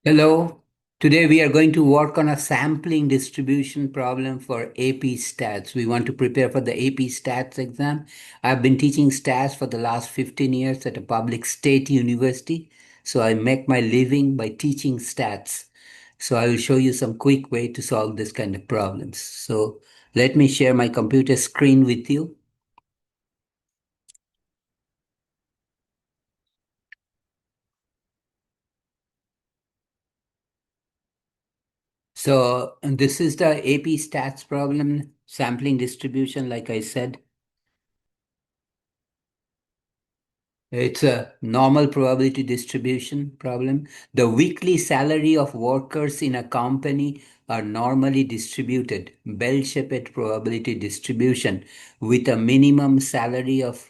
Hello. Today we are going to work on a sampling distribution problem for AP Stats. We want to prepare for the AP Stats exam. I've been teaching stats for the last 15 years at a public state university. So I make my living by teaching stats. So I will show you some quick way to solve this kind of problems. So let me share my computer screen with you. So and this is the AP Stats problem, sampling distribution, like I said. It's a normal probability distribution problem. The weekly salary of workers in a company are normally distributed, bell-shaped probability distribution, with a minimum salary of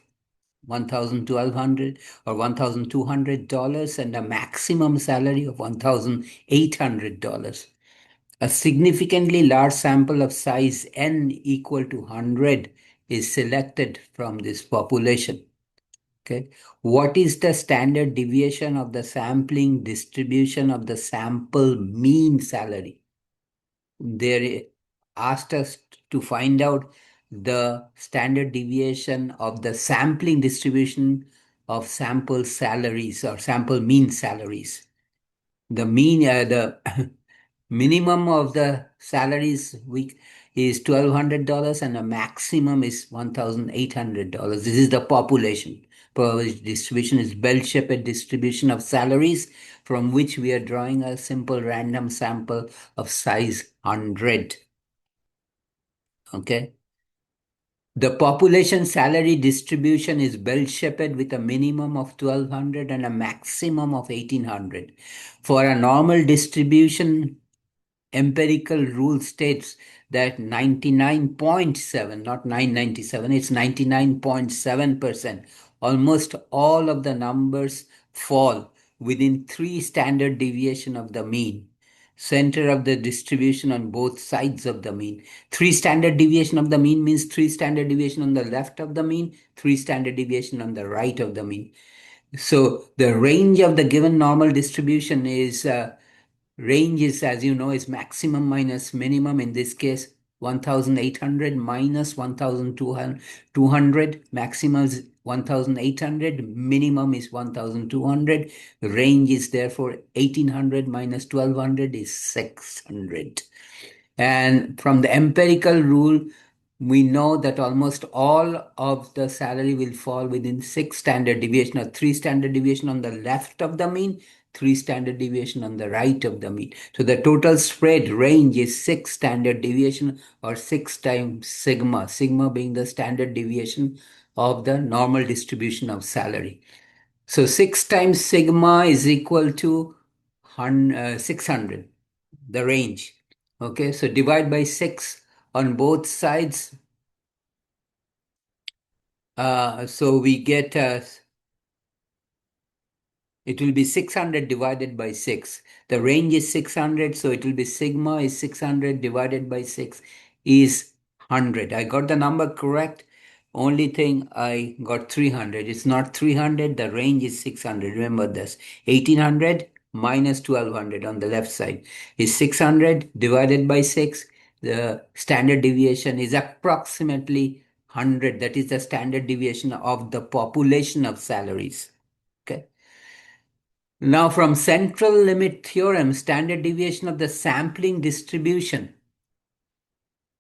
1,1200 or $1,200 and a maximum salary of $1,800. A significantly large sample of size n equal to 100 is selected from this population. Okay. What is the standard deviation of the sampling distribution of the sample mean salary? They asked us to find out the standard deviation of the sampling distribution of sample salaries or sample mean salaries. The the minimum of the salaries week is $1,200 and the maximum is $1,800. This is the population. Probability distribution is bell-shaped distribution of salaries from which we are drawing a simple random sample of size 100. Okay. The population salary distribution is bell-shaped with a minimum of 1,200 and a maximum of 1,800. For a normal distribution, empirical rule states that 99.7, not 997, it's 99.7%. Almost all of the numbers fall within 3 standard deviation of the mean. Center of the distribution on both sides of the mean. 3 standard deviation of the mean means 3 standard deviation on the left of the mean, 3 standard deviation on the right of the mean. So the range of the given normal distribution is range is, as you know, is maximum minus minimum. In this case, 1,800 minus 1,200. Maximum is 1,800. Minimum is 1,200. Range is therefore 1,800 minus 1,200 is 600. And from the empirical rule, we know that almost all of the salary will fall within 6 standard deviation or 3 standard deviation on the left of the mean, 3 standard deviation on the right of the mean. So the total spread range is 6 standard deviation or 6 times sigma, sigma being the standard deviation of the normal distribution of salary. So 6 times sigma is equal to 600, the range. Okay, so divide by 6 on both sides. So we get it will be 600 divided by 6. The range is 600, so it will be sigma is 600 divided by 6 is 100. I got the number correct. Only thing I got 300. It's not 300. The range is 600. Remember this. 1,800 minus 1,200 on the left side is 600 divided by 6. The standard deviation is approximately 100. That is the standard deviation of the population of salaries. Okay. Now, from central limit theorem, standard deviation of the sampling distribution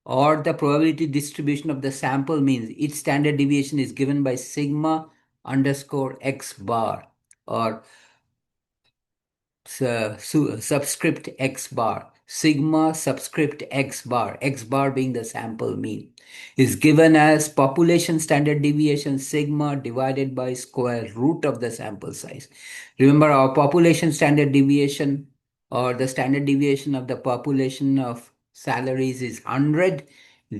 or the probability distribution of the sample means its standard deviation is given by sigma underscore x bar or subscript x bar, sigma subscript x bar being the sample mean, is given as population standard deviation sigma divided by square root of the sample size. Remember, our population standard deviation or the standard deviation of the population of salaries is 100.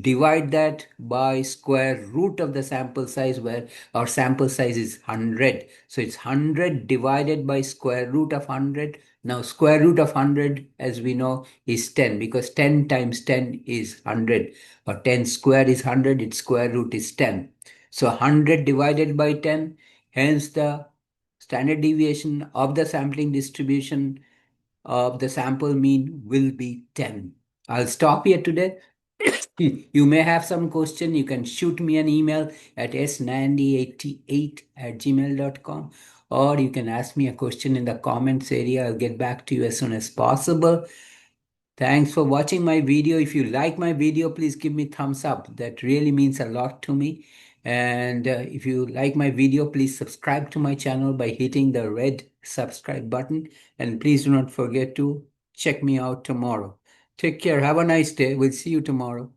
Divide that by square root of the sample size, where our sample size is 100. So it's 100 divided by square root of 100. Now square root of 100, as we know, is 10, because 10 times 10 is 100. Or 10 square is 100, its square root is 10. So 100 divided by 10, hence the standard deviation of the sampling distribution the sample mean will be 10. I'll stop here today. You may have some question. You can shoot me an email at s9088@gmail.com, or you can ask me a question in the comments area. I'll get back to you as soon as possible. Thanks for watching my video. If you like my video, please give me thumbs up. That really means a lot to me. And if you like my video, please subscribe to my channel by hitting the red subscribe button. And please do not forget to check me out tomorrow. Take care. Have a nice day. We'll see you tomorrow.